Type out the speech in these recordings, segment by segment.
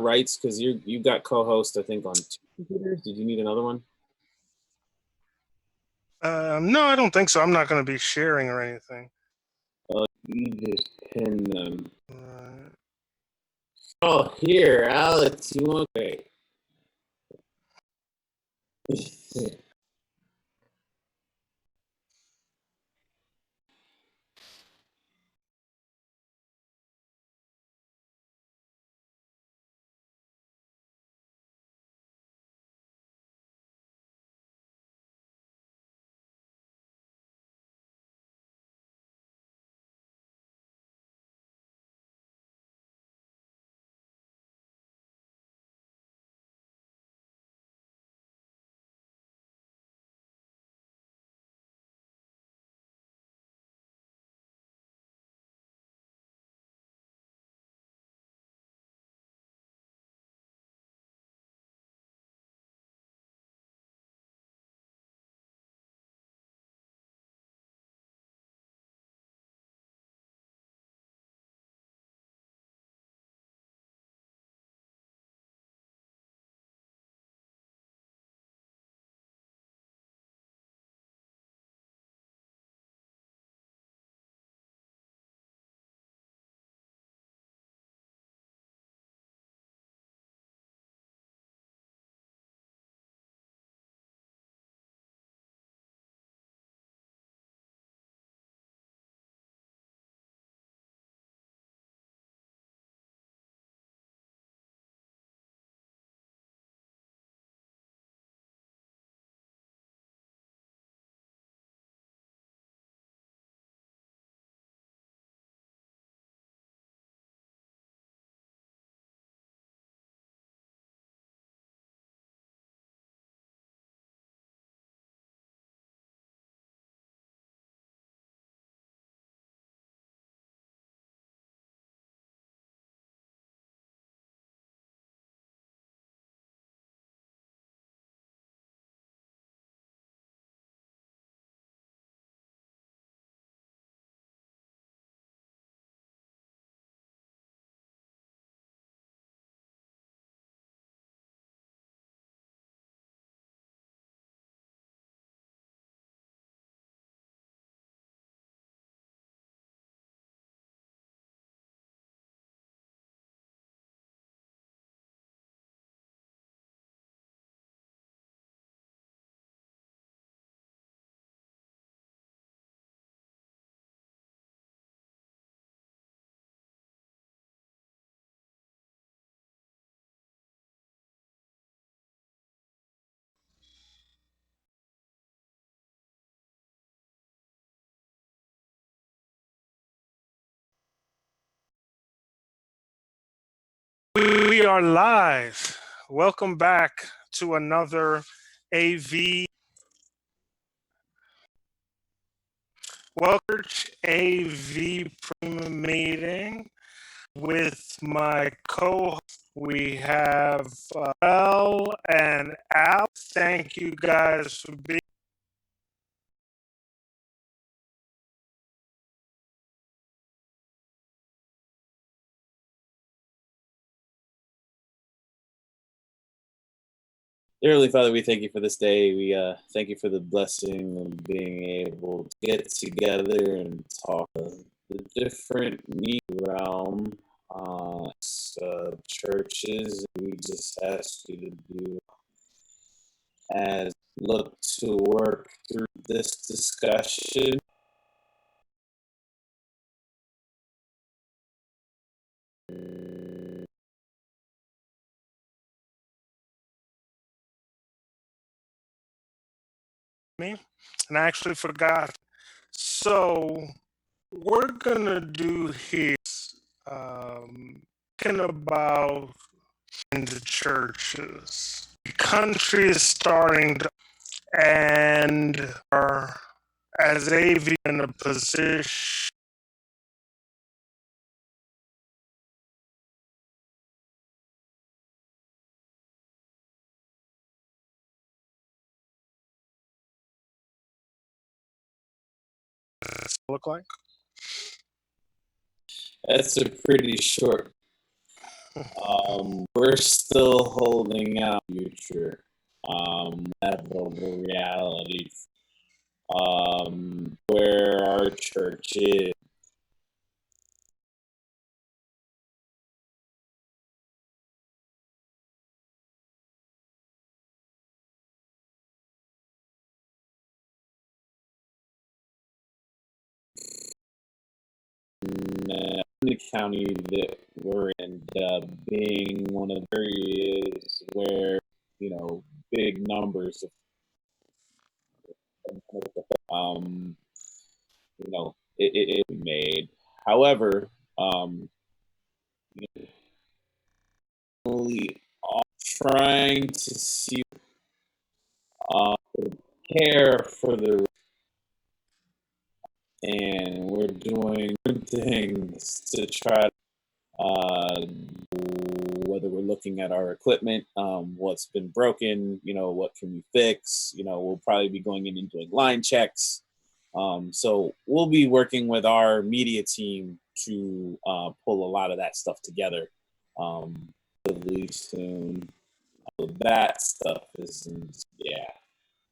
rights because you got co-host I think on 2 computers. Did you need another one? No, I don't think so. I'm not going to be sharing or anything. You just pin them. Oh, here, Alex, you want to? We are live. Welcome back to another AV. Welcome to AV Premium meeting with my co-host. We have Elle and Al. Thank you guys for being. Dear Heavenly Father, we thank you for this day. We thank you for the blessing of being able to get together and talk the different realm churches. We just ask you to do as look to work through this discussion. Me, and I actually forgot. So we're gonna do here talking about in the churches. The country is starting to, and are as AV in a position. Look like That's a pretty short We're still holding out future level of reality where our church is. The county that we're in being one of the areas where, big numbers um, it made. However, we are trying to see prepare for the, and we're doing good things to try to, whether we're looking at our equipment, what's been broken, what can we fix, we'll probably be going in and doing line checks. So we'll be working with our media team to pull a lot of that stuff together relatively soon. That stuff isn't, yeah.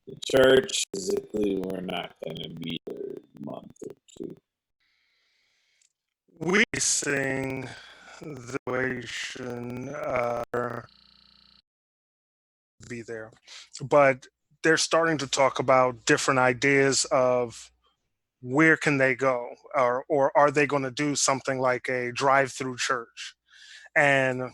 The church, physically, we're not going to be for a month or two. We sing the situation be there, but they're starting to talk about different ideas of where can they go, or are they going to do something like a drive-through church? And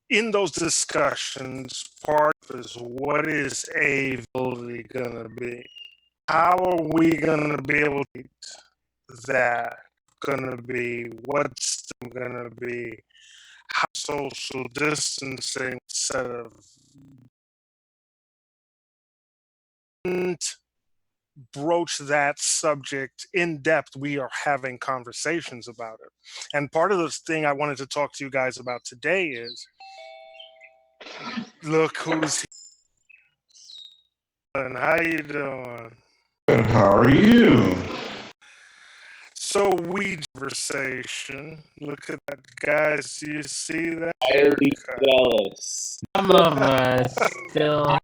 in those discussions, part is what is AVP going to be? How are we going to be able to eat that? Going to be what's going to be? How social distancing set of broach that subject in depth. We are having conversations about it. And part of the thing I wanted to talk to you guys about today is look who's here. And how you doing? Good, how are you? So we conversation. Look at that, guys. Do you see that? Highly jealous. Some of us still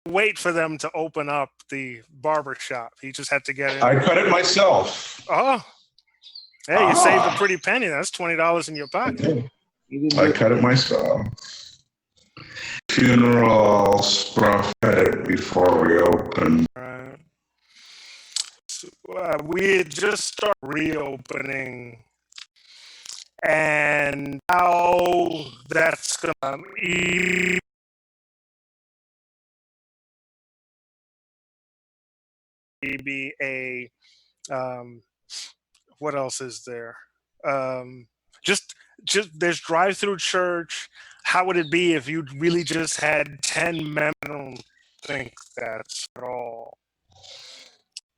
wait for them to open up the barber shop. He just had to get in. I cut it myself. Oh, hey, you saved a pretty penny. That's $20 in your pocket. I cut it myself. Funeral scruff cut it before we opened. Right. So, we had just started reopening, and how that's going to be a what else is there? Just there's drive-through church. How would it be if you really just had 10 members? I don't think that's at all.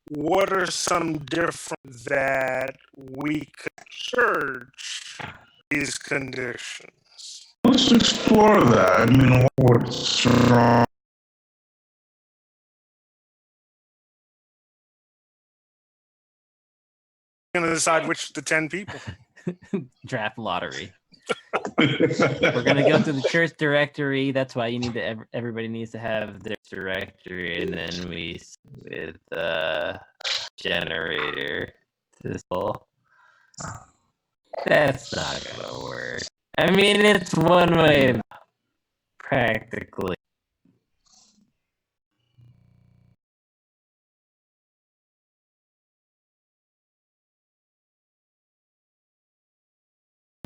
What are some different that we could church these conditions? Let's explore that. I mean, what's wrong? Going to decide which the 10 people. draft lottery. We're gonna go to the church directory. That's why you need to. Everybody needs to have their directory, and then we with the generator. That's not gonna work. I mean, it's one way, practically.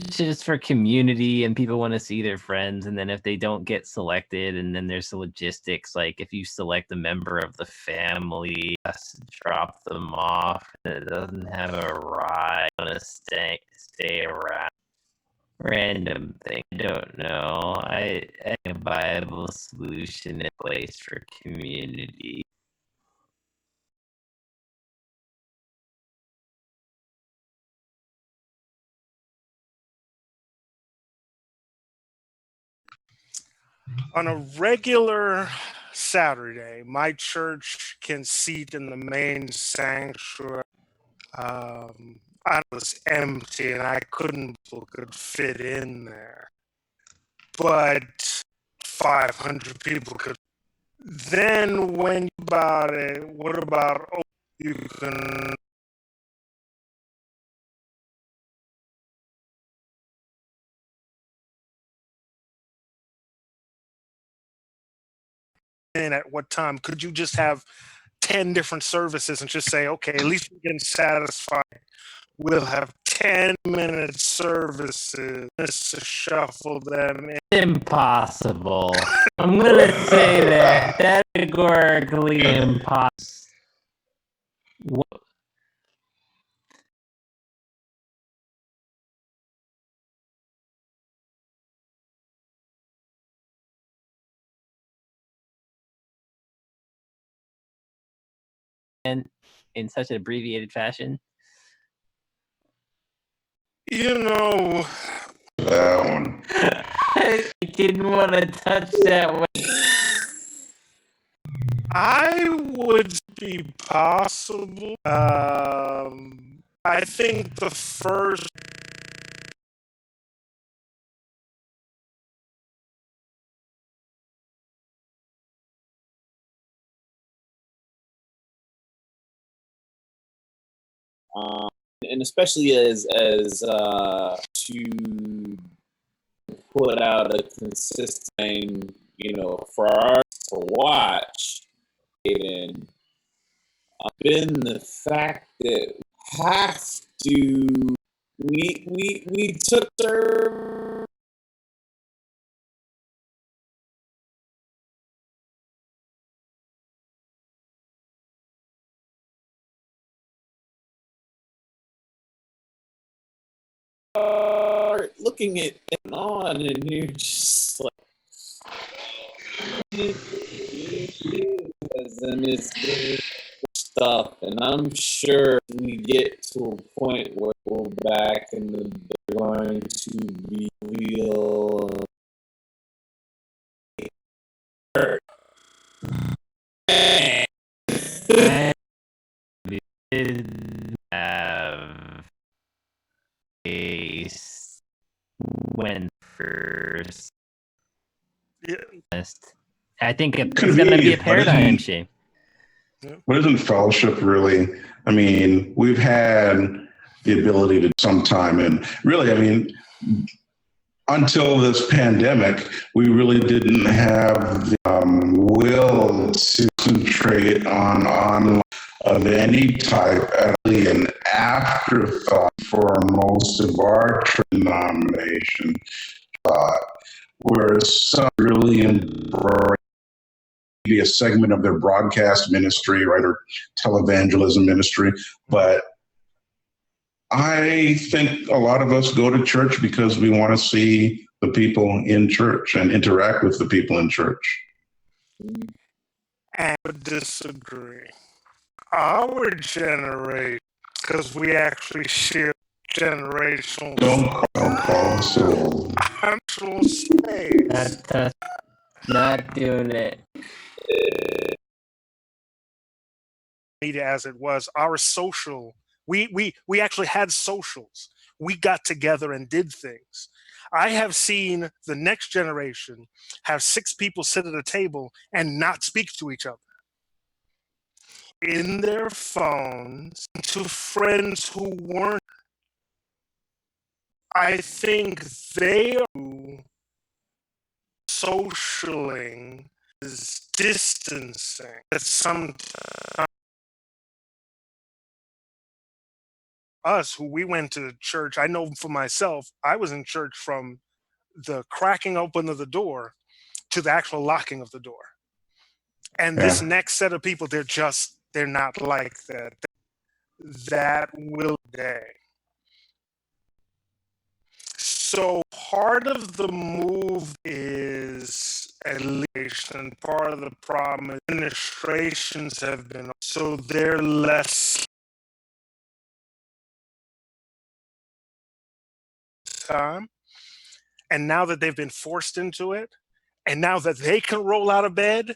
Just for community, and people want to see their friends, and then if they don't get selected, and then there's the logistics, like if you select a member of the family, drop them off, and it doesn't have a ride, want to stay around. Random thing, I don't know. I have a viable solution in place for community. On a regular Saturday, my church can seat in the main sanctuary I was empty and I couldn't could fit in there. But 500 people could. Then when you about it, what about you can in at what time? Could you just have 10 different services and just say, okay, at least we're getting satisfied. We'll have 10-minute services to shuffle them in. Impossible. I'm gonna say that categorically impossible. And in such an abbreviated fashion. You know, That one. I didn't want to touch that one. I would be possible. I think the first And especially as to put out a consistent, for our to watch it in, been the fact that we have to we took their looking at it on, and you're just like, and it's stuff, and I'm sure we get to a point where we're back and they're going to be real. Did have a when first. Yeah. I think it's going to be a paradigm shift. What isn't fellowship really? I mean, we've had the ability to sometime, and really, I mean, until this pandemic, we really didn't have the will to concentrate on online of any type, actually an afterthought for most of our denomination, whereas some really embrace be a segment of their broadcast ministry, right, or televangelism ministry. But I think a lot of us go to church because we want to see the people in church and interact with the people in church. I would disagree. Our generation, because we actually share generational Don't call so. actual space. Not doing it. Media as it was, our social, we actually had socials. We got together and did things. I have seen the next generation have 6 people sit at a table and not speak to each other. In their phones, to friends who weren't. I think they are socialing is distancing. That sometimes us who we went to church, I know for myself, I was in church from the cracking open of the door to the actual locking of the door. And this next set of people, they're not like that. That will day. So part of the move is alleviation. Part of the problem is administrations have been, so they're less time. And now that they've been forced into it, and now that they can roll out of bed,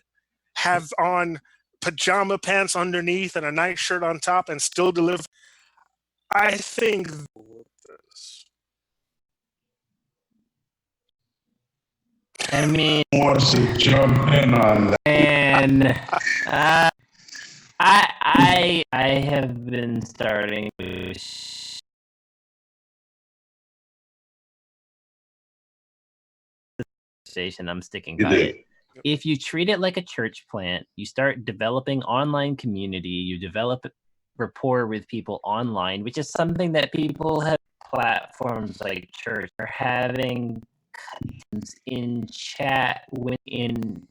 have on pajama pants underneath and a nice shirt on top and still deliver, I think with this. I mean, Wants to jump in on that? and I have been starting to station. I'm sticking You by did. it. If you treat it like a church plant, you start developing online community, you develop rapport with people online, which is something that people have platforms like church are having in chat in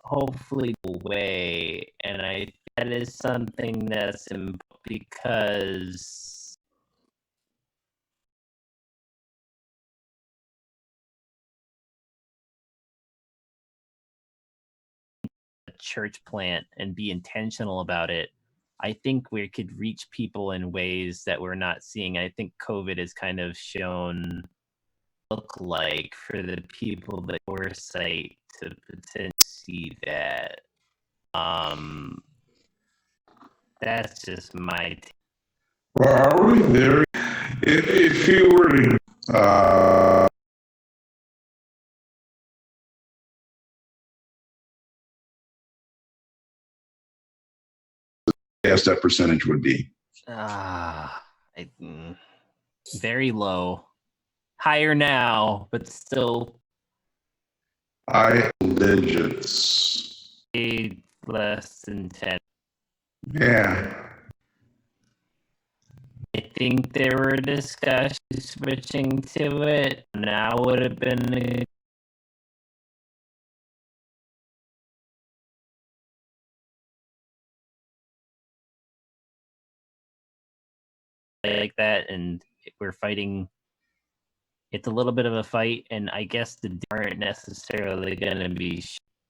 hopefully a way. And I that is something that's because church plant and be intentional about it, I think we could reach people in ways that we're not seeing. I think COVID has kind of shown look like for the people that foresight to potentially see that. That's just my Well, are we there? If you were to guess that percentage would be? Very low. Higher now, but still I digits. less than 10. Yeah. I think there were discussions switching to it. Now would have been like that, and we're fighting. It's a little bit of a fight, and I guess the aren't necessarily going to be.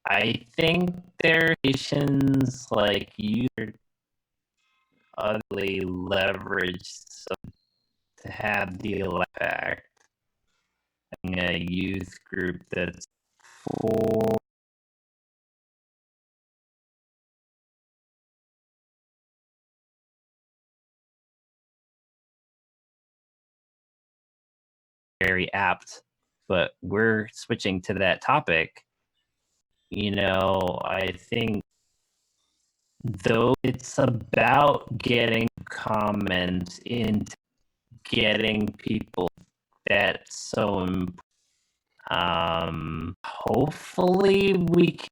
I think there are nations like you ugly leveraged to have the impact. A youth group that's for very apt, but we're switching to that topic. I think though it's about getting comments into getting people that's so hopefully we can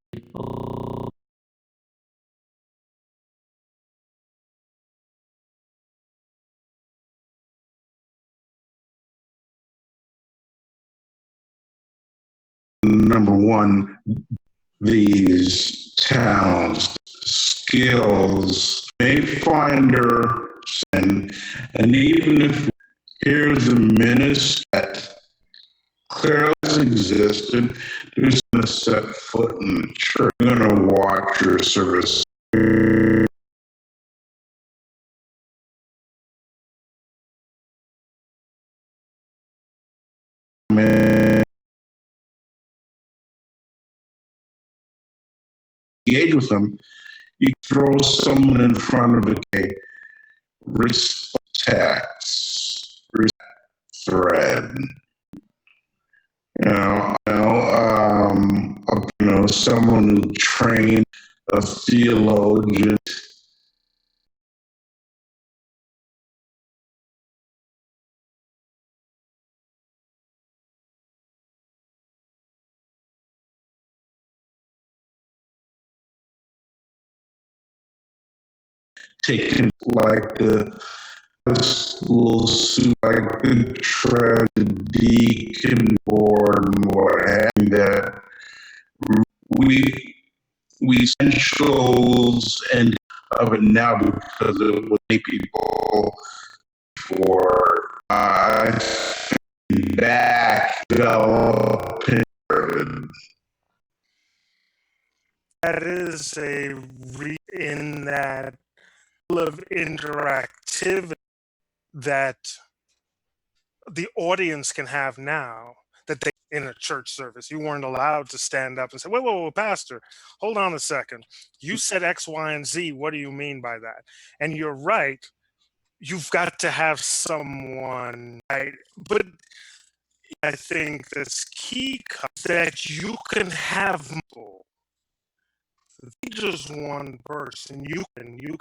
Number one, these towns skills may find her, and even if here's a menace that clearly existed, who's going to set foot in the church? You're going to watch your service. Engage with them. You throw someone in front of a respect thread. Someone who trained a theologian. Taking like the school suit, like the tragedy, board, and what have you, that we essentials and of it now because it would make people for back developing. That is in that of interactivity that the audience can have now that they in a church service. You weren't allowed to stand up and say, wait, Pastor, hold on a second. You said X, Y, and Z. What do you mean by that? And you're right. you've got to have someone, right? But I think that's key that you can have multiple. Just one person. You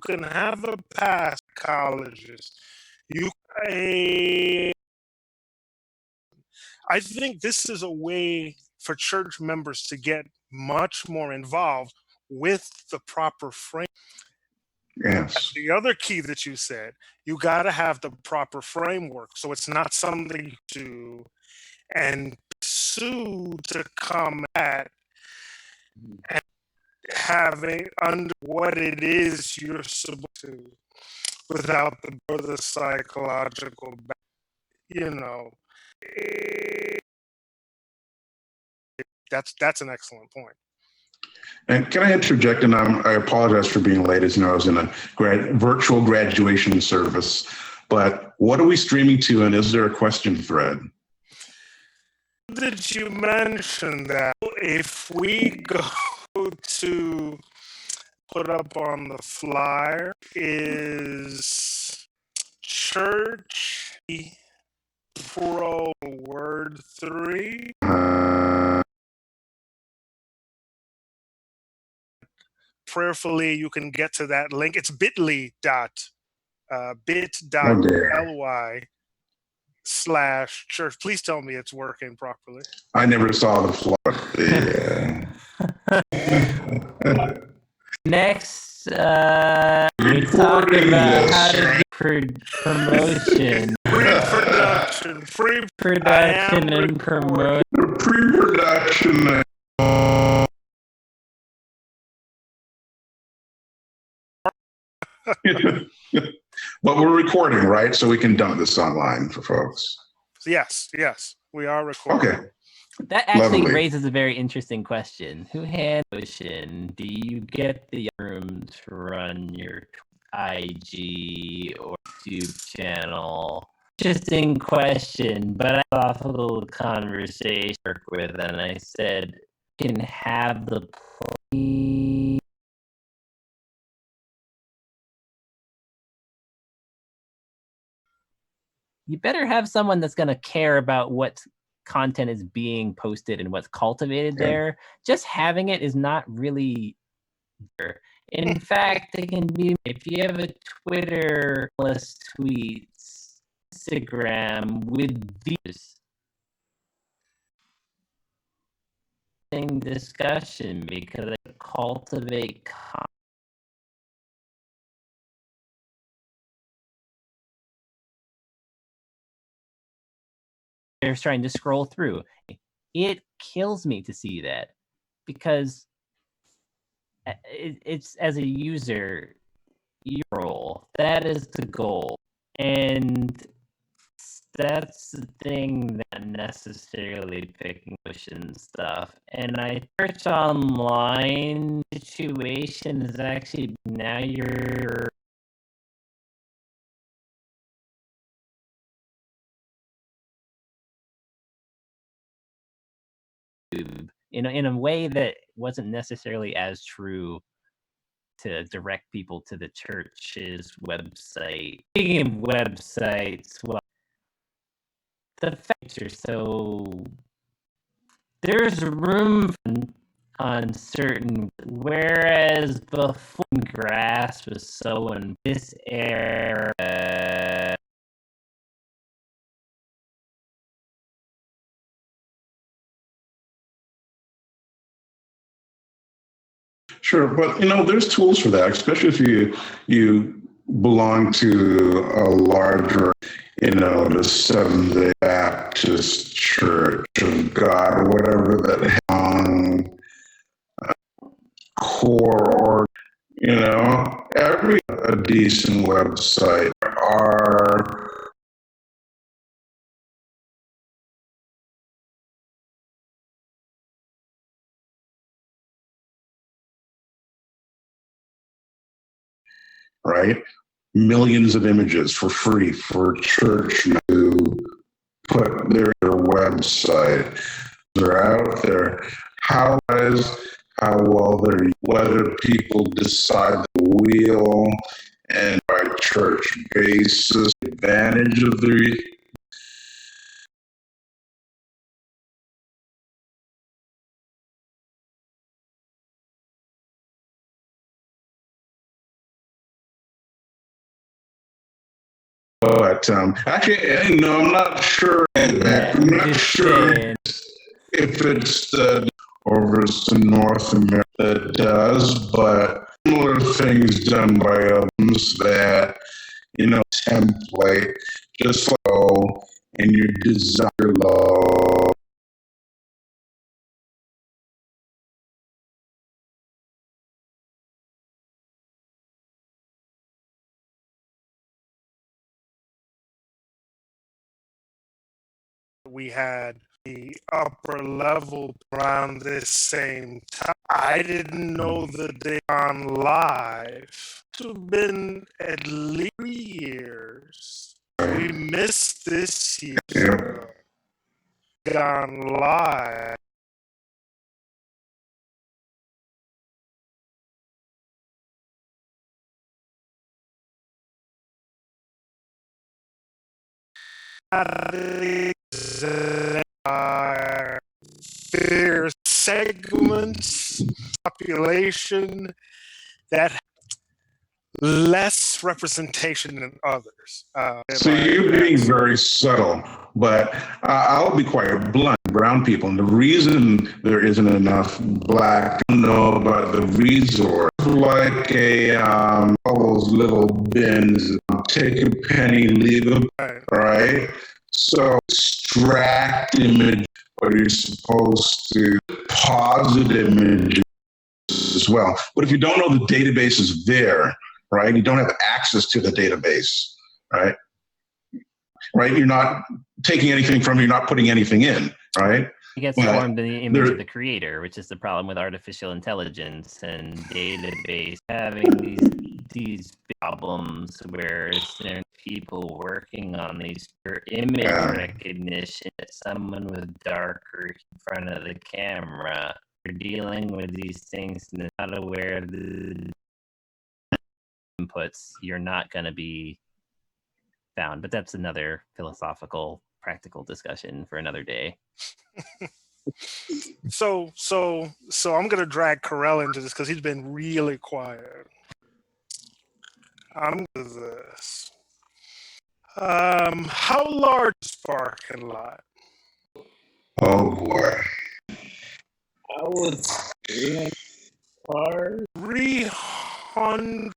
can have a past psychologist. You a I think this is a way for church members to get much more involved with the proper frame. Yes. The other key that you said, you got to have the proper framework. So it's not something to and sue to come at and having under what it is you're supposed to without the psychological, you know, that's an excellent point. And can I interject? And I apologize for being late. As you know, I was in a virtual graduation service. But what are we streaming to, and is there a question thread? Did you mention that if we go to put up on the flyer is church pro word 3? Prayerfully, you can get to that link. It's bit.ly bit.ly/church. Please tell me it's working properly. I never saw the flyer. Yeah. Next, we talk about how to do promotion. Pre-production and promotion. Pre-production. But we're recording, right? So we can dump this online for folks. Yes, we are recording. Okay. That actually Lovely. raises a very interesting question. Who handles promotion? Do you get the room to run your IG or YouTube channel? Interesting question, but I had a little conversation to work with, and I said, you can have the you better have someone that's going to care about what content is being posted and what's cultivated there. Just having it is not really there. In fact, it can be if you have a Twitter plus tweets, Instagram with views. Discussion because they cultivate content. They're trying to scroll through. It kills me to see that because it's as a user, your role. That is the goal. And that's the thing that necessarily picking pushing stuff. And I search online situation is actually now you're in a way that wasn't necessarily as true to direct people to the church's website. Speaking of websites, well, the factors, so there's room on certain, whereas before grass was so in this era. Sure, but there's tools for that, especially if you belong to a larger, the Seventh-day Baptist Church of God, or whatever that core, or every a decent website are. Right? Millions of images for free for church to put their website. They're out there. How well whether people decide the wheel and by church basis advantage of the but actually no, I'm not sure. I'm not sure if it's the over to North America that does, but similar things done by others that, template, just flow and your desire low. We had the upper level around this same time. I didn't know that they on live. It's been at least 3 years. We missed this year. Yeah. Gone live. There's segments population that less representation than others. So you're being very subtle, but I'll be quite blunt. Brown people, and the reason there isn't enough black, I don't know about the resource, like all those little bins, take a penny, leave a right. So extract image, but you're supposed to positive images as well. But if you don't know the database is there, right, you don't have access to the database, right? Right, you're not taking anything from, you're not putting anything in, right? It gets formed in the image of the creator, which is the problem with artificial intelligence and database having these problems where there's people working on these for image recognition. Someone with darker in front of the camera, you're dealing with these things and they're not aware of the inputs. You're not going to be found, but that's another philosophical, practical discussion for another day. So I'm gonna drag Carell into this because he's been really quiet. I'm into this. How large is parking lot? Oh boy. I would say 300 cars. 300.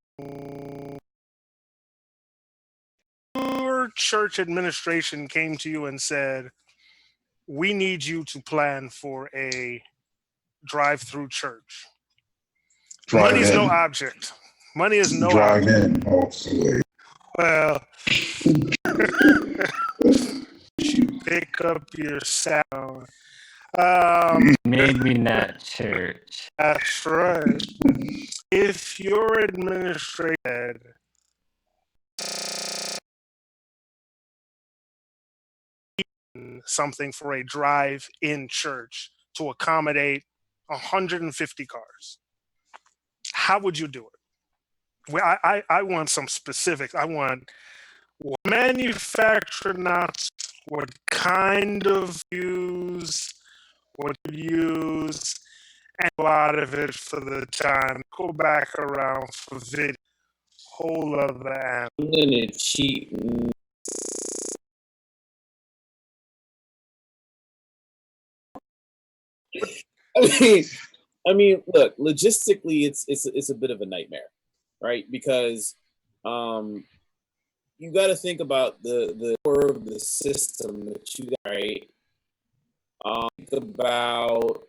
Your church administration came to you and said, we need you to plan for a drive-through church. Money is no object. Money is no drive object. in, hopefully. Well, you pick up your sound. Maybe not church. That's right. If your administration something for a drive-in church to accommodate 150 cars, how would you do it? Well, I want some specifics. I want what manufacturer, not what kind of use, what use, and a lot of it for the time. Go back around for video. Whole other app. I'm gonna cheat. I mean, look, logistically, it's a bit of a nightmare, right? Because you got to think about the core of the system that you got, right? Think about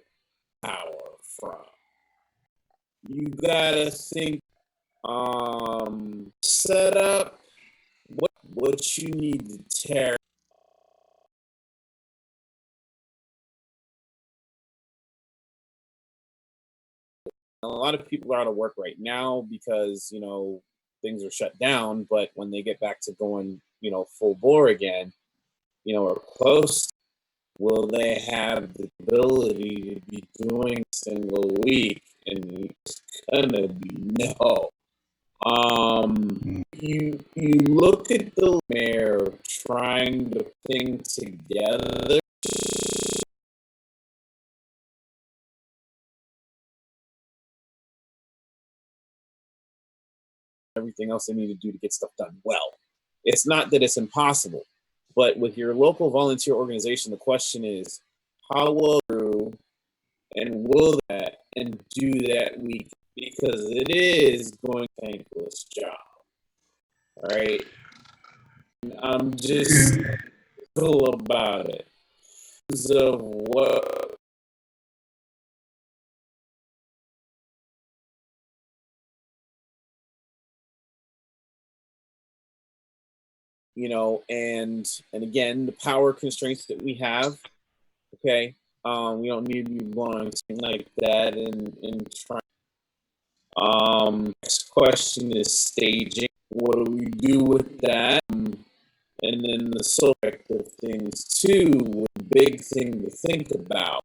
power from. You gotta think set up what you need to tear. A lot of people are out of work right now because things are shut down, but when they get back to going full bore again, or close, will they have the ability to be doing a single week? And it's gonna be no. You look at the mayor trying to thing together. Everything else they need to do to get stuff done well. It's not that it's impossible, but with your local volunteer organization, the question is, how will you and will that and do that week? Because it is going to be a thankless job. All right. I'm just cool about it. Of what and again, the power constraints that we have. Okay, we don't need to be blowing something like that and trying. Next question is staging. What do we do with that? And then the subject of things too, a big thing to think about.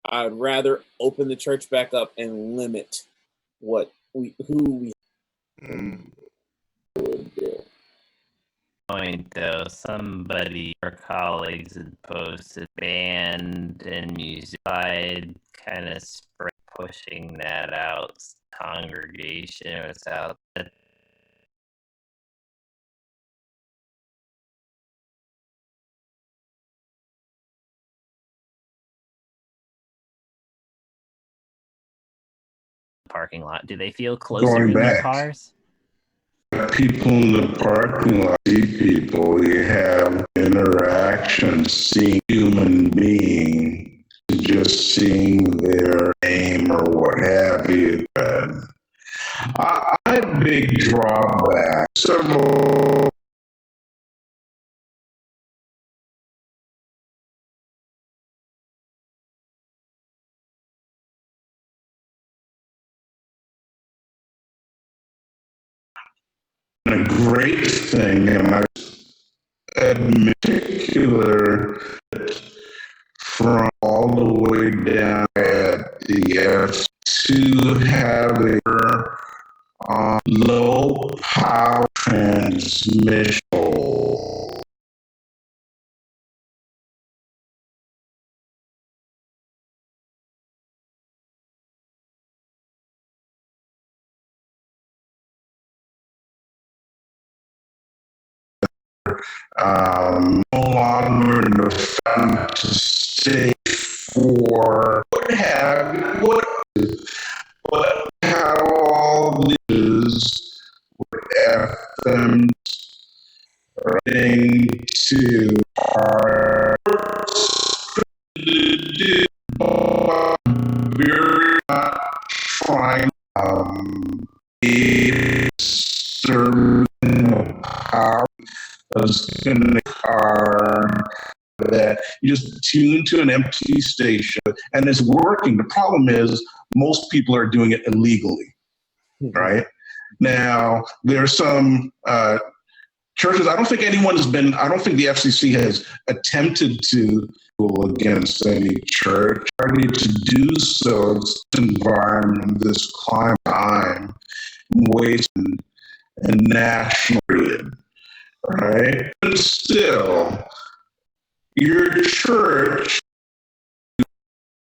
I'd rather open the church back up and limit who we would do. Point though, somebody or colleagues had posted band and music. I'd kind of spread pushing that out. Congregation was out. Parking lot. Do they feel closer in their cars? People in the parking lot see people. You have interactions, seeing human being, just seeing their name or what have you. I had big drawback. Several a great thing, and I in particular from all the way down at the F to having low power transmission. No longer in the fantasy for what have you, but have all these FM thing to our very not trying certain power is going to car that you just tune to an empty station and it's working. The problem is most people are doing it illegally, right? Now, there are some churches, I don't think the FCC has attempted to rule against any church. Party to do so in this environment, this climate, time, waste, and national period, right? But still, your church,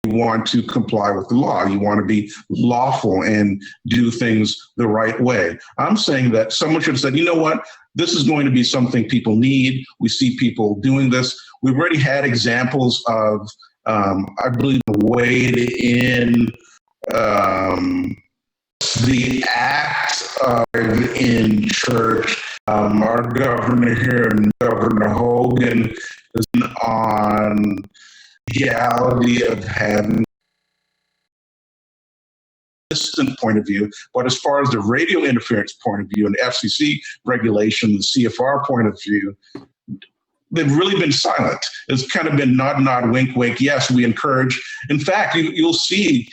you want to comply with the law. You want to be lawful and do things the right way. I'm saying that someone should have said, you know what? This is going to be something people need. We see people doing this. We've already had examples of, I believe, Wade in the act in church. Our governor here, Governor Hogan, is on legality of having distant point of view, but as far as the radio interference point of view and the FCC regulation, the CFR point of view, they've really been silent. It's kind of been nod, nod, wink, wink. Yes, we encourage. In fact, you'll see,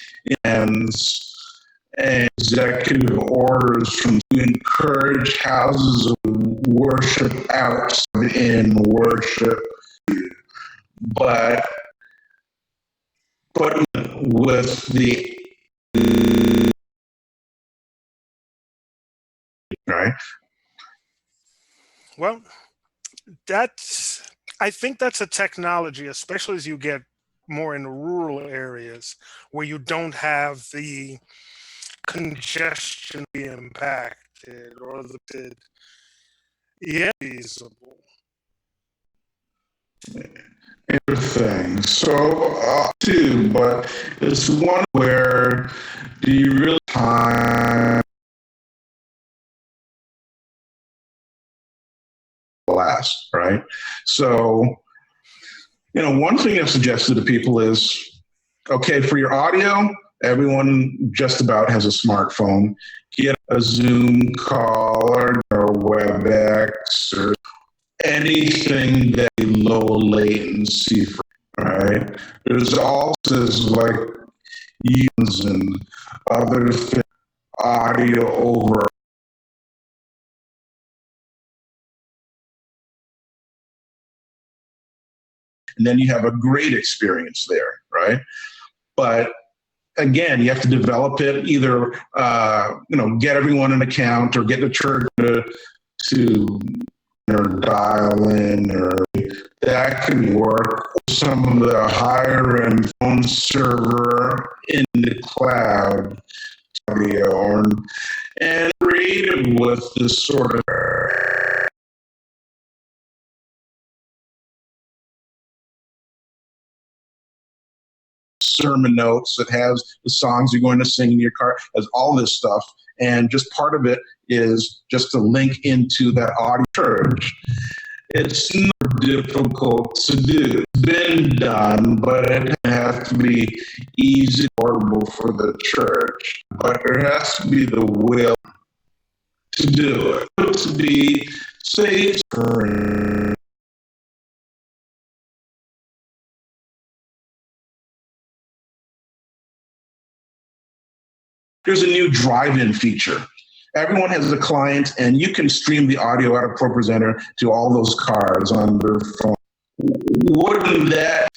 and executive orders to encourage houses of worship out in worship, but with the right. Well, I think that's a technology, especially as you get more in rural areas where you don't have the congestion be impacted or the yeah feasible. Everything. So, too, but it's one where do you really time last, right? So, one thing I've suggested to people is, okay, for your audio, everyone just about has a smartphone. Get a Zoom call or WebEx or anything that low latency, right? There's also like use and other things, audio over. And then you have a great experience there, right? But again, you have to develop it, either, get everyone an account or get the church to or dial in, or that can work. Some of the higher end phone server in the cloud audio and creative with this sort of sermon notes that has the songs you're going to sing in your car, has all this stuff. And just part of it is just to link into that audio church. It's not difficult to do. It's been done, but it has to be easy, affordable for the church. But there has to be the will to do it. To be safe. There's a new drive-in feature. Everyone has a client, and you can stream the audio out of ProPresenter to all those cars on their phone. Wouldn't that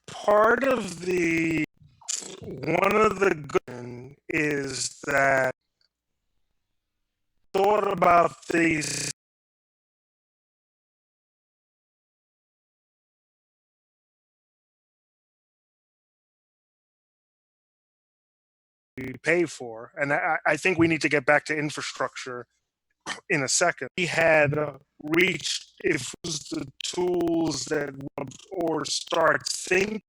Part of the one of the good is that thought about these we pay for, and I think we need to get back to infrastructure in a second. We had reached if it was the tools that or start think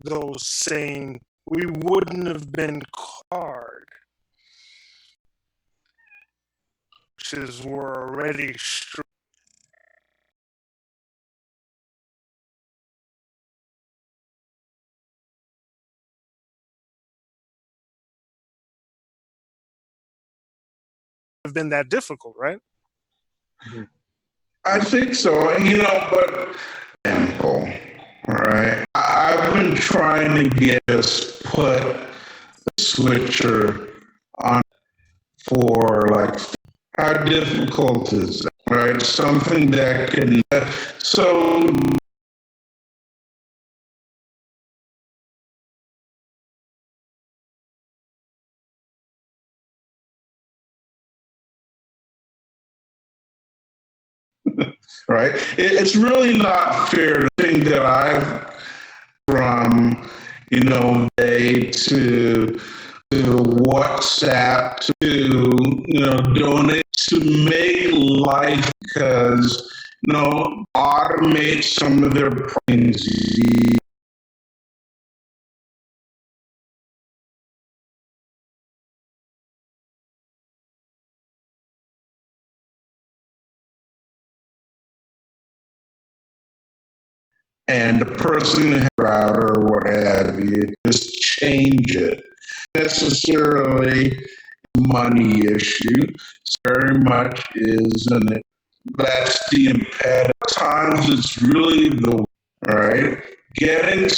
those same, we wouldn't have been card, which is we're already have been that difficult, right? I think so, but example, all right. I've been trying to get us put the switcher on for like how difficult is that, right? Something that can so right. It's really not fair to think that I've from day to WhatsApp to donate to make life because automate some of their problems. And the person router or what have you, just change it. Necessarily money issue, very much isn't it? That's the impediment. Times it's really the right getting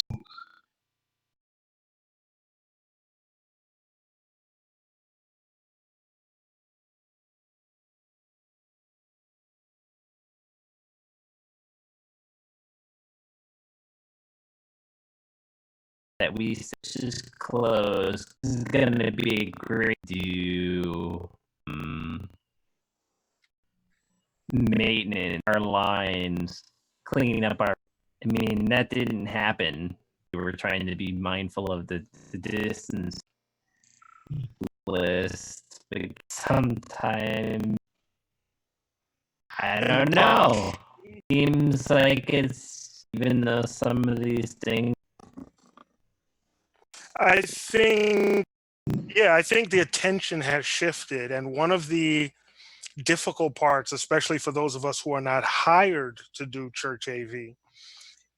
that we just closed. This is gonna be great to maintenance our lines, cleaning up our. I mean, that didn't happen. We were trying to be mindful of the distance list. But sometimes I don't know. Seems like it's, even though some of these things. I think the attention has shifted, and one of the difficult parts, especially for those of us who are not hired to do church AV,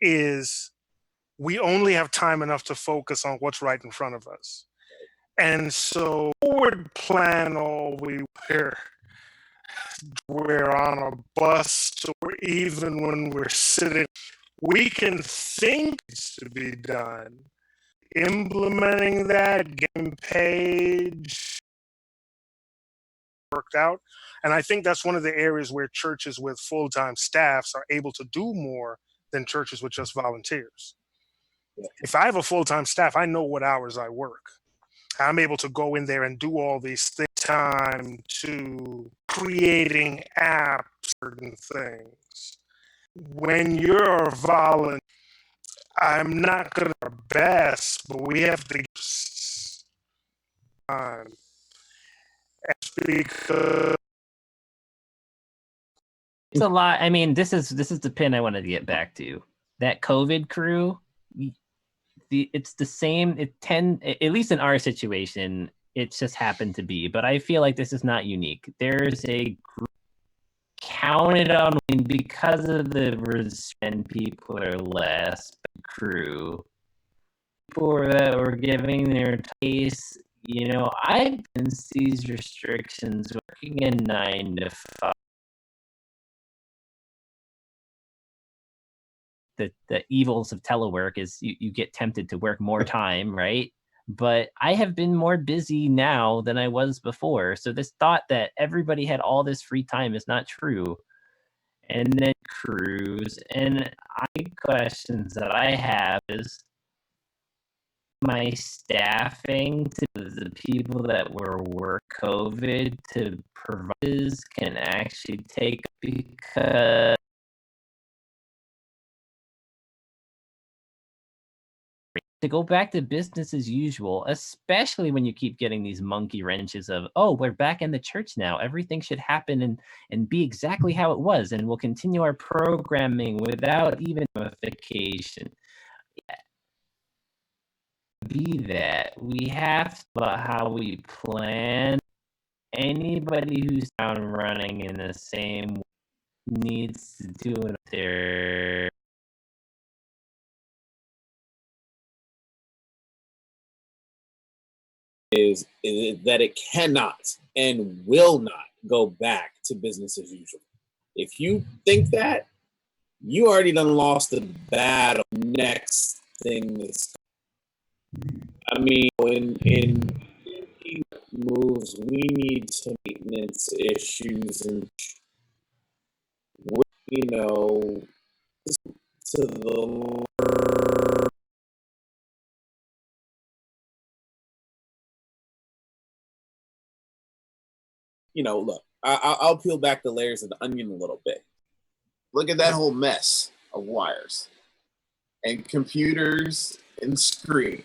is we only have time enough to focus on what's right in front of us. And so forward plan all we're on a bus, or even when we're sitting, we can think it's to be done. Implementing that, getting paid, worked out. And I think that's one of the areas where churches with full-time staffs are able to do more than churches with just volunteers. If I have a full-time staff, I know what hours I work. I'm able to go in there and do all these things, time to creating apps, certain things. When you're a volunteer, I'm not going to do our best, but we have to time. Because It's a lot. I mean, this is the pin I wanted to get back to. That COVID crew, it's the same. At least in our situation, it just happened to be. But I feel like this is not unique. There's a group counted on because of the and people are less crew. People that were giving their case. I've been these restrictions working in 9 to 5. The evils of telework is you get tempted to work more time, right? But I have been more busy now than I was before. So this thought that everybody had all this free time is not true. And then crews, and questions that I have is my staffing to the people that were work COVID to provide can actually take, because to go back to business as usual, especially when you keep getting these monkey wrenches of, oh, we're back in the church now. Everything should happen and be exactly how it was. And we'll continue our programming without even notification. Be that. We have about how we plan. Anybody who's down running in the same needs to do it there. Is that it cannot and will not go back to business as usual. If you think that, you already done lost the battle. Next thing that's, I mean, in moves, we need some maintenance issues and to the look, I'll peel back the layers of the onion a little bit. Look at that whole mess of wires and computers and screens.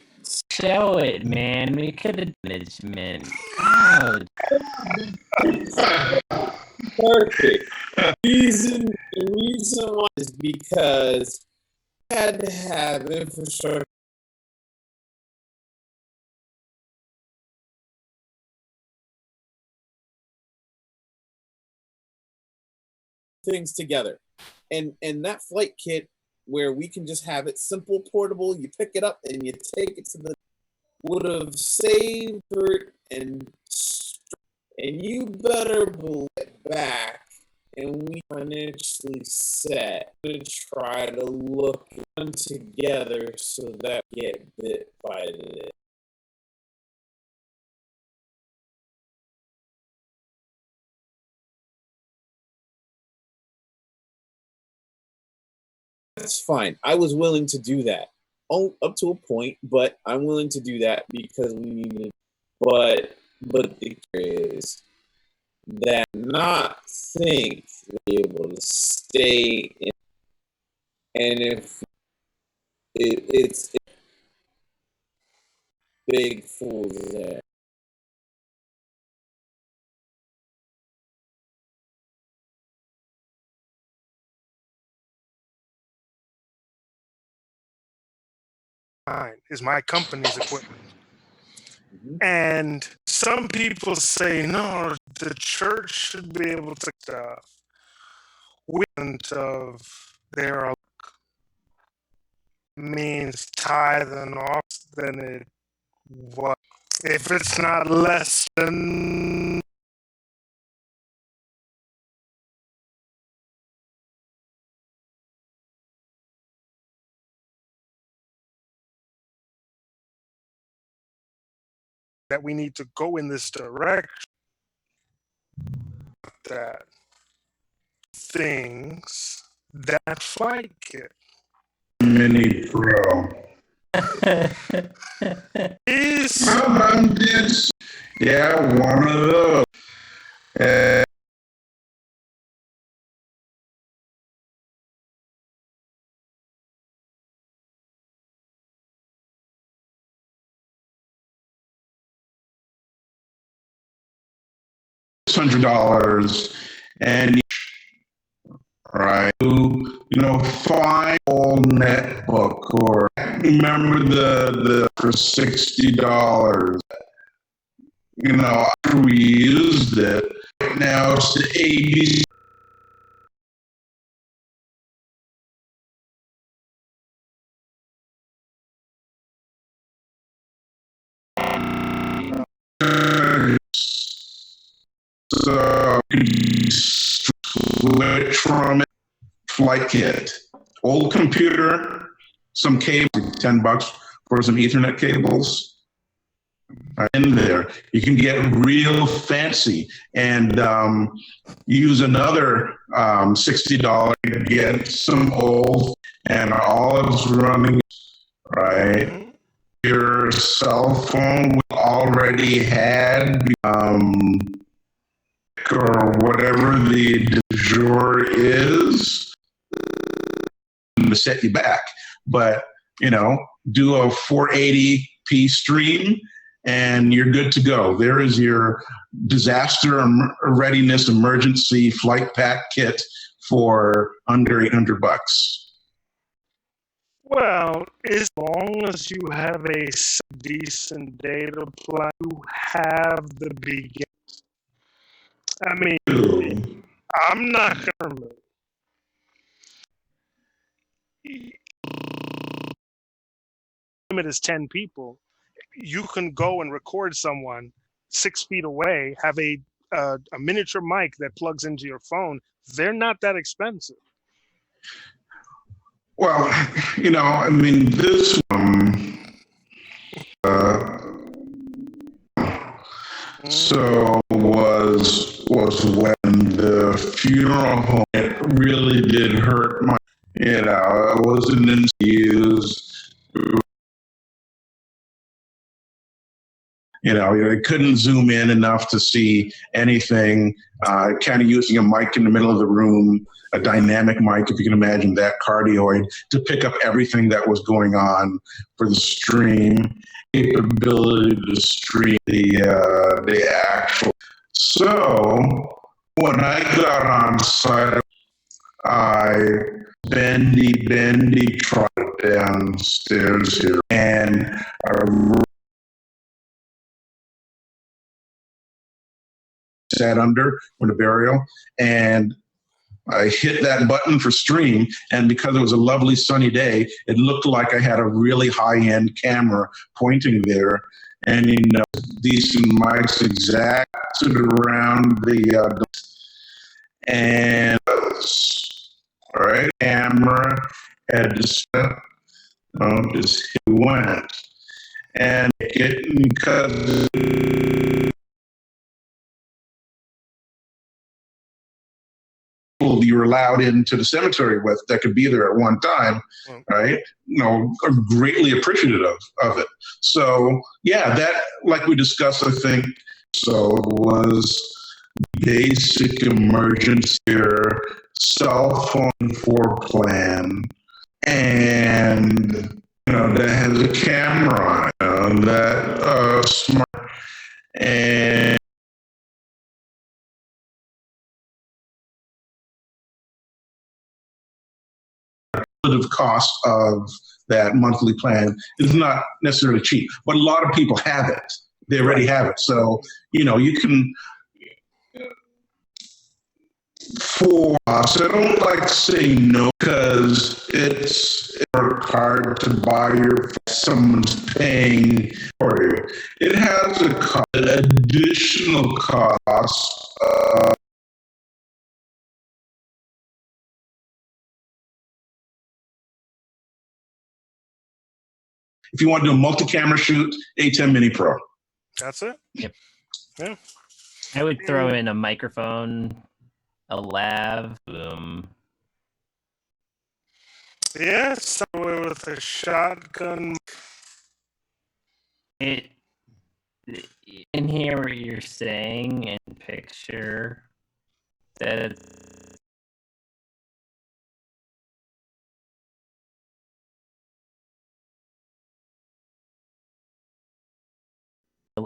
Show it, man. We could have management. Perfect. The reason why is because we had to have infrastructure things together. And that flight kit where we can just have it simple, portable, you pick it up and you take it to the would have saved Bert and you better pull it back and we financially set to try to look them together so that we get bit by this. That's fine. I was willing to do that. up to a point, but I'm willing to do that because we need it. But the is that not think we're able to stay in, and if it's big fools there. Is my company's equipment. Mhm. And some people say, no, the church should be able to stuff. Of their means tithe and off, then it what if it's not less than that we need to go in this direction that things that fight kit Mini Pro. is Yeah, one of those. Uh, $600 and right, fine old netbook or remember the for $60. After we used it, now it's the ABC. So switch from it, flight kit, old computer, some cable, $10 for some Ethernet cables. In there, you can get real fancy and use another $60 to get some old and all is running right. Your cell phone already had or whatever the du jour is to set you back, but do a 480p stream and you're good to go. There is your disaster readiness emergency flight pack kit for under $800. well, as long as you have a decent data plan, you have the begin. I mean, I'm not gonna limit is 10 people. You can go and record someone 6 feet away, have a miniature mic that plugs into your phone. They're not that expensive. Well, this so was when the funeral home, it really did hurt my, it wasn't used. I couldn't zoom in enough to see anything. Kind of using a mic in the middle of the room, a dynamic mic, if you can imagine that, cardioid, to pick up everything that was going on for the stream. Capability to stream the actual. So when I got on site, I bendy trotted downstairs here, and I sat under with a burial, and I hit that button for stream, and because it was a lovely sunny day, it looked like I had a really high-end camera pointing there, and decent mics exacted around the and all right, camera had just went, and because people you're allowed into the cemetery with that could be there at one time, right? Are greatly appreciative of it. So yeah, that, like we discussed, I think, so was basic emergency cell phone floor plan, and that has a camera on it, that smart, and the cost of that monthly plan is not necessarily cheap, but a lot of people have it. They already have it. So, you can, for us, I don't like saying no because it's hard to buy someone's paying for you. It has an additional cost. If you want to do a multi-camera shoot, A10 Mini Pro. That's it. Yep. Yeah. I would throw in a microphone, a lav, boom. Yeah, somewhere with a shotgun. It in here what you're saying in picture that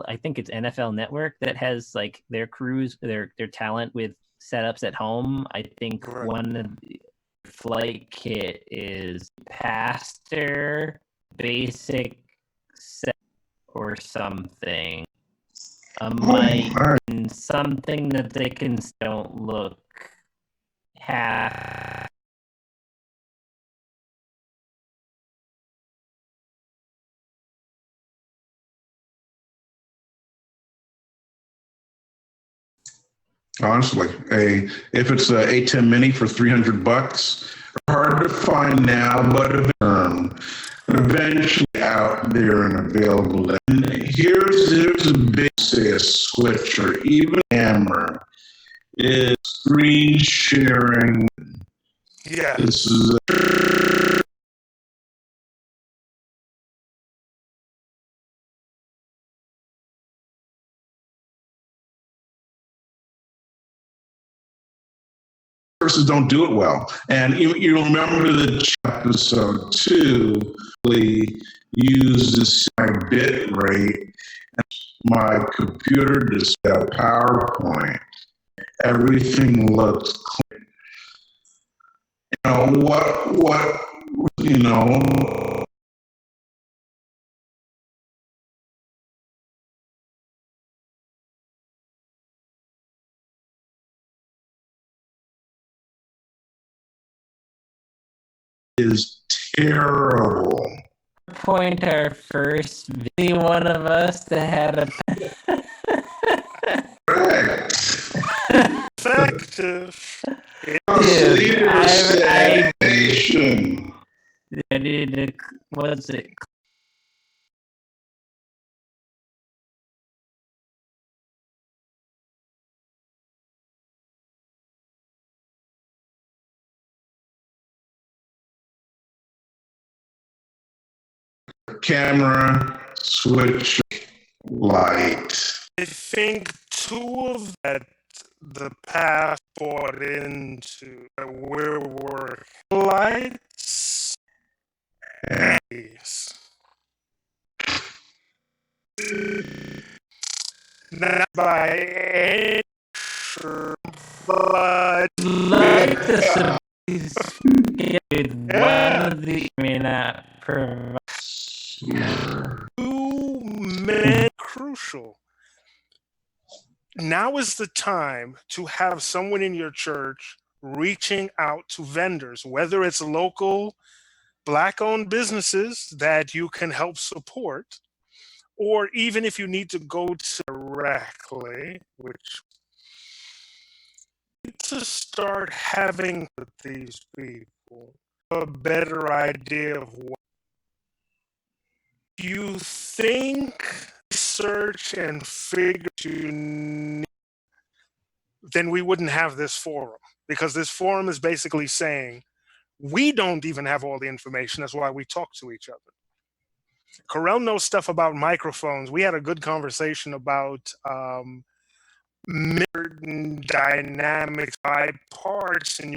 I think it's NFL Network that has like their crews, their talent with setups at home. I think one of the flight kit is pastor basic set or something. A mic and something that they can don't look half. Honestly, if it's a A10 Mini for $300, hard to find now, but eventually out there and available. And here's a big, say, a switch or even camera is screen sharing. Yeah. This is versus don't do it well. And you remember the episode 2, we use this bit rate. My computer display PowerPoint. Everything looks clear. What is terrible. Point our first video, one of us that had a Effective. Dude, I Sanitation. needed to, what's it? Camera, switch, light. I think 2 of that the past bought into where we're lights. Not by any sure, but Like the one of the not provide. 2 men crucial. Now is the time to have someone in your church reaching out to vendors, whether it's local Black-owned businesses that you can help support, or even if you need to go directly, which to start having with these people a better idea of what you think, search and figure you need then we wouldn't have this forum, because this forum is basically saying we don't even have all the information. That's why we talk to each other. Corel knows stuff about microphones. We had a good conversation about mirrored dynamics by parts, and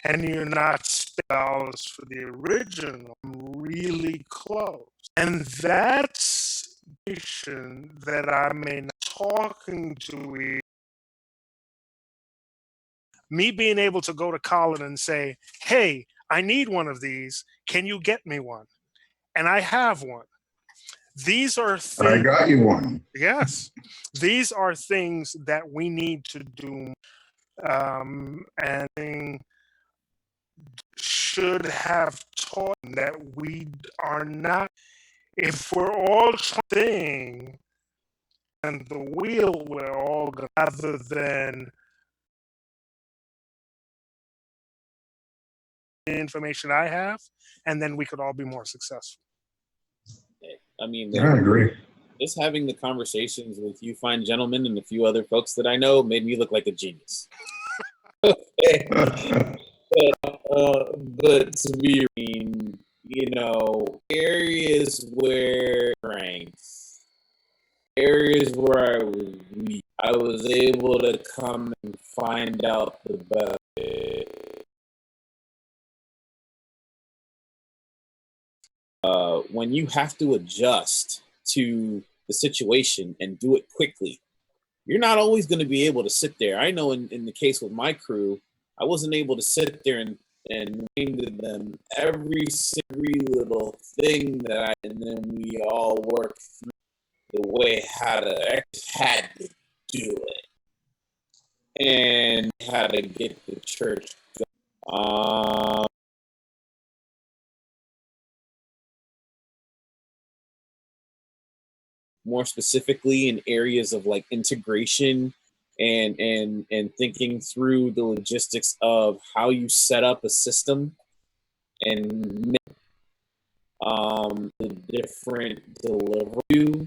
and you're not $6 for the original. Really close, and that's that I may not talking to me being able to go to Colin and say, "Hey, I need one of these. Can you get me one?" And I have one. These are I things. got you one. Yes, these are things that we need to do, and should have taught that we are not. If we're all trying and the wheel, we're all rather than the information I have, and then we could all be more successful. I mean, Yeah, I agree. just having the conversations with you fine gentlemen and a few other folks that I know made me look like a genius. But to be, areas where strengths, areas where I was weak, I was able to come and find out the best. When you have to adjust to the situation and do it quickly, you're not always going to be able to sit there. I know in the case with my crew, I wasn't able to sit there and name to them every little thing and then we all worked through the way how to had to do it and how to get the church going. More specifically in areas of like integration and thinking through the logistics of how you set up a system and the different delivery.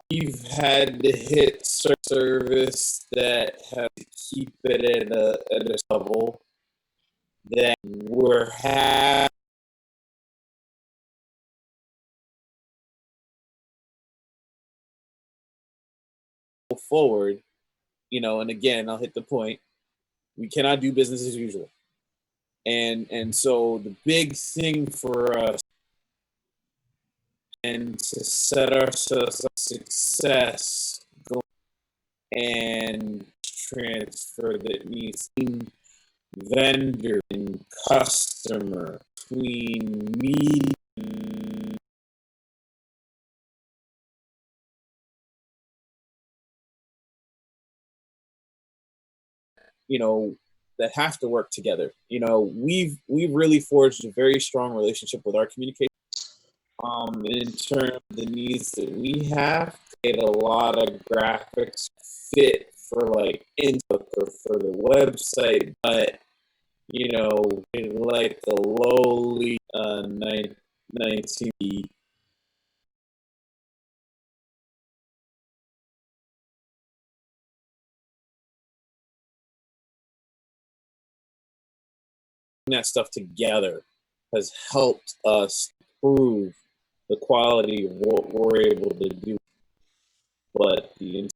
You've had to hit service that has to keep it at a level that we're forward, and again, I'll hit the point. We cannot do business as usual. And so the big thing for us and to set ourselves up success and transfer that needs vendor and customer between me that have to work together. We've really forged a very strong relationship with our communication. In terms of the needs that we have, create a lot of graphics fit for like input or for the website, but like the lowly 19 that stuff together has helped us improve the quality of what we're able to do. But the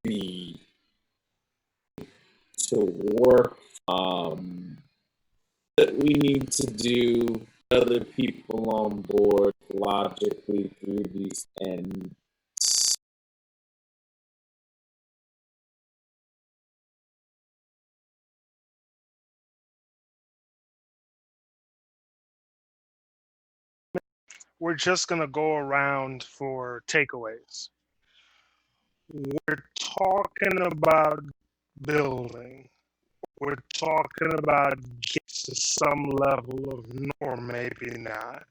to work that we need to do other people on board logically through these and We're just going to go around for takeaways. We're talking about building. We're talking about getting to some level of norm, maybe not.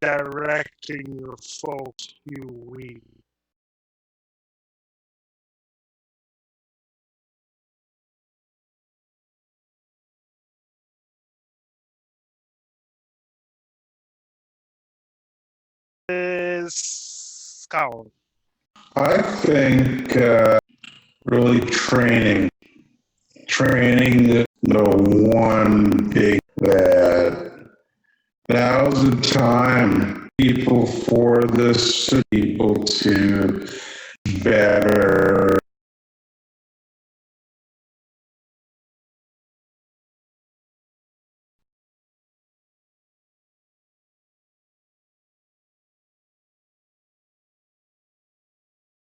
Directing your folks you we. Is Colin. I think really training the one big that now's the time people for this people to better.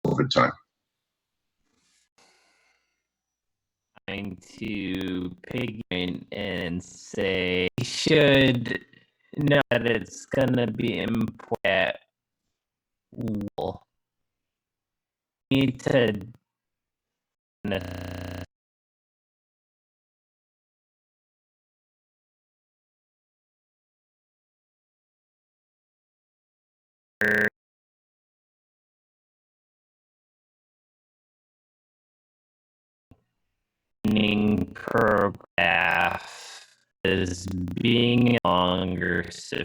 Over time. Trying to pig and say we should know that it's gonna be important. We'll need to graph is being longer. So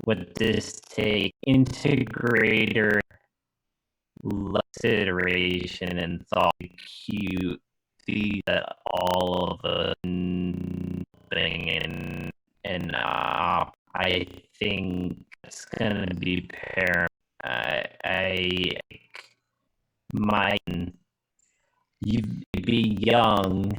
would this take integrator iteration and thought cute that all of the thing and I think it's gonna be paramount. I might you be young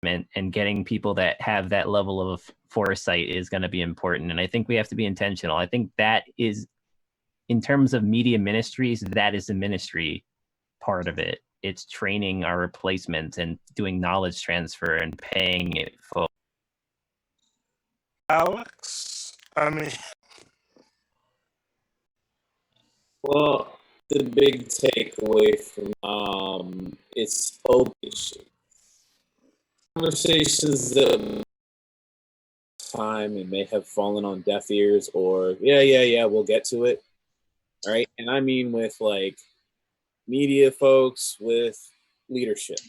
and getting people that have that level of foresight is going to be important, and I think we have to be intentional. I think that is, in terms of media ministries, that is the ministry part of it. It's training our replacements and doing knowledge transfer and paying it full. Alex, I mean, Well, the big takeaway from it's open conversations that time and may have fallen on deaf ears, or we'll get to it. All right, and I mean with like media folks, with leadership,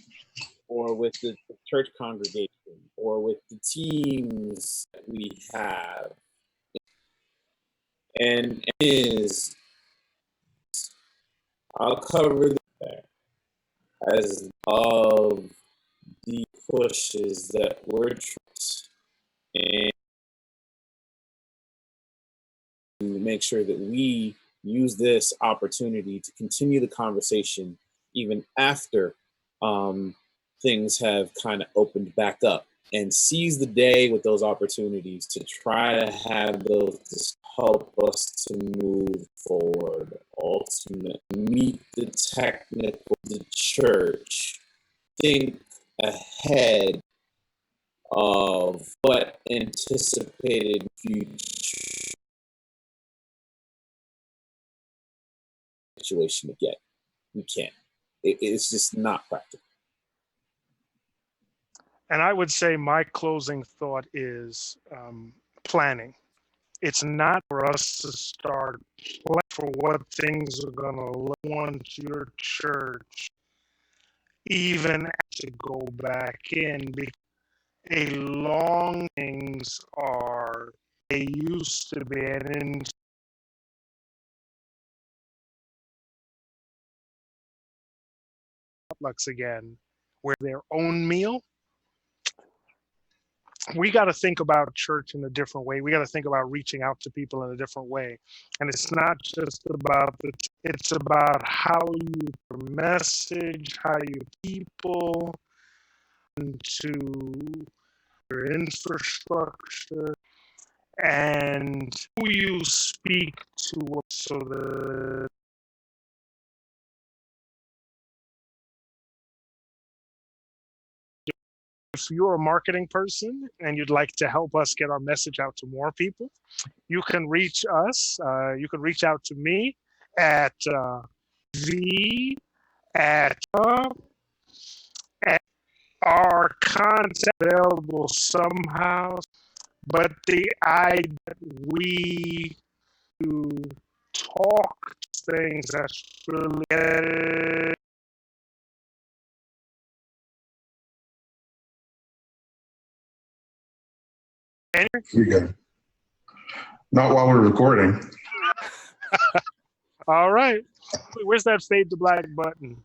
or with the church congregation, or with the teams that we have, and is I'll cover that as of the pushes that we're trying to make sure that we use this opportunity to continue the conversation even after things have kind of opened back up, and seize the day with those opportunities to try to have those to help us to move forward, ultimately meet the technical, the church, think ahead of what anticipated future situation to get. We can't. It's just not practical. and I would say my closing thought is planning. It's not for us to start planning for what things are going to look once your church even to go back in, because a long things are they used to be in potlucks again, where their own meal. We got to think about church in a different way. We got to think about reaching out to people in a different way. And it's not just about it's about how you message, how you people into your infrastructure, and who you speak to, so the if you're a marketing person and you'd like to help us get our message out to more people, you can reach us. You can reach out to me at v at our contact available somehow, but the idea that we to talk things that's really You go. Not while we're recording. All right. Where's that fade to black button?